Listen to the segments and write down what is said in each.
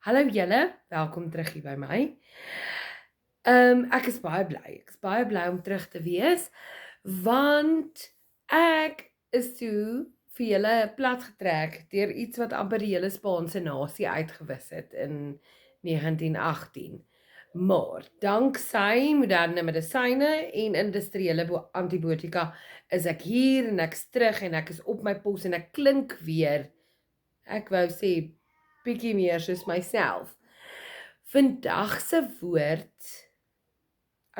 Hallo julle, welkom terug hier by my. Ek is baie bly. Ek is baie bly om terug te wees, want ek is toe vir julle plat getrek deur iets wat amper die hele Spaanse nasie uitgewis het in 1918. Maar danksy moderne medisyne en industriële antibiotika is ek hier en ek's terug en ek is op my pos en ek klink weer, ek wou sê, bietjie meer soos myself. Vandag se woord,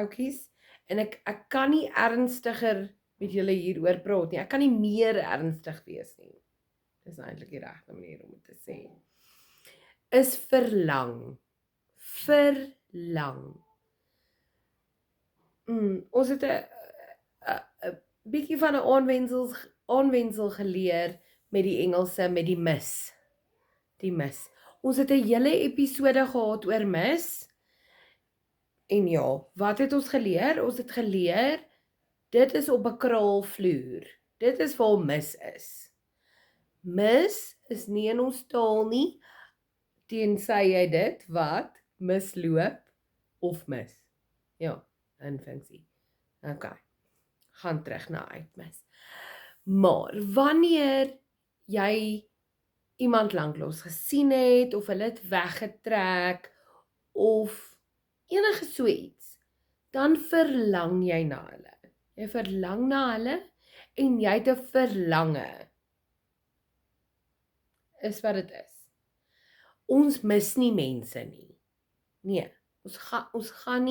oudjies, en ek kan nie ernstiger met julle hieroor praat nie. Ek kan nie meer ernstig wees nie. Dis eintlik die regte manier om dit te sê. Is verlang. Verlang. Ons het 'n bietjie van 'n aanwensel geleer met die Engelse, met die mis. Die mis. Ons het 'n hele episode gehad oor mis. En ja, wat het ons geleer? Ons het geleer, dit is op 'n kraalvloer. Dit is waar mis is. Mis is nie in ons taal nie, tensy jy dit wat misloop of mis. Ja, in funksie. Okay, gaan terug na uitmis. Maar wanneer jy iemand lanklaas gesien het, of hulle het weggetrek, of enige so iets, dan verlang jy na hulle. Jy verlang na hulle, en jy het 'n verlange. Is wat dit is. Ons mis nie mense nie. Nee, ons gaan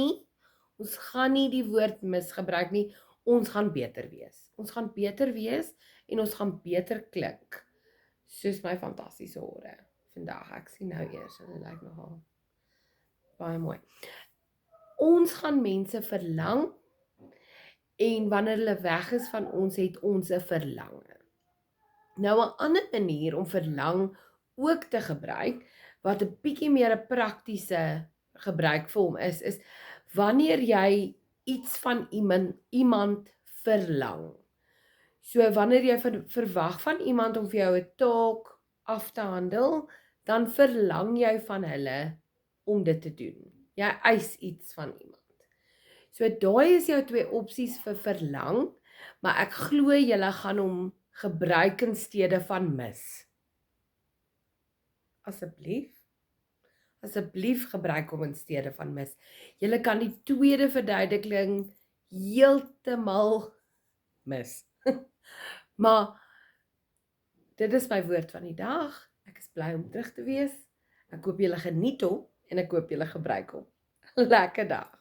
nie die woord mis gebruik nie. Ons gaan beter wees. Ons gaan beter wees, en ons gaan beter klink. Soos my fantastiese hore vandag. Ek sien nou eers, en dit lyk nogal baie mooi. Ons gaan mense verlang, en wanneer hulle weg is van ons, het ons 'n verlange. Nou 'n ander manier om verlang ook te gebruik, wat 'n bietjie meer 'n praktiese gebruik vir hom is wanneer jy iets van iemand verlang. So wanneer jy verwag van iemand om vir jou 'n taak af te handel, dan verlang jy van hulle om dit te doen. Jy eis iets van iemand. So daai is jou twee opsies vir verlang, maar ek glo julle gaan hom gebruik in steede van mis. Asseblief gebruik hom in steede van mis. Julle kan die tweede verduideliking heeltemal mis. Maar dit is my woord van die dag. Ek is bly om terug te wees. Ek hoop julle geniet hom, en ek hoop julle gebruik hom. Lekker dag.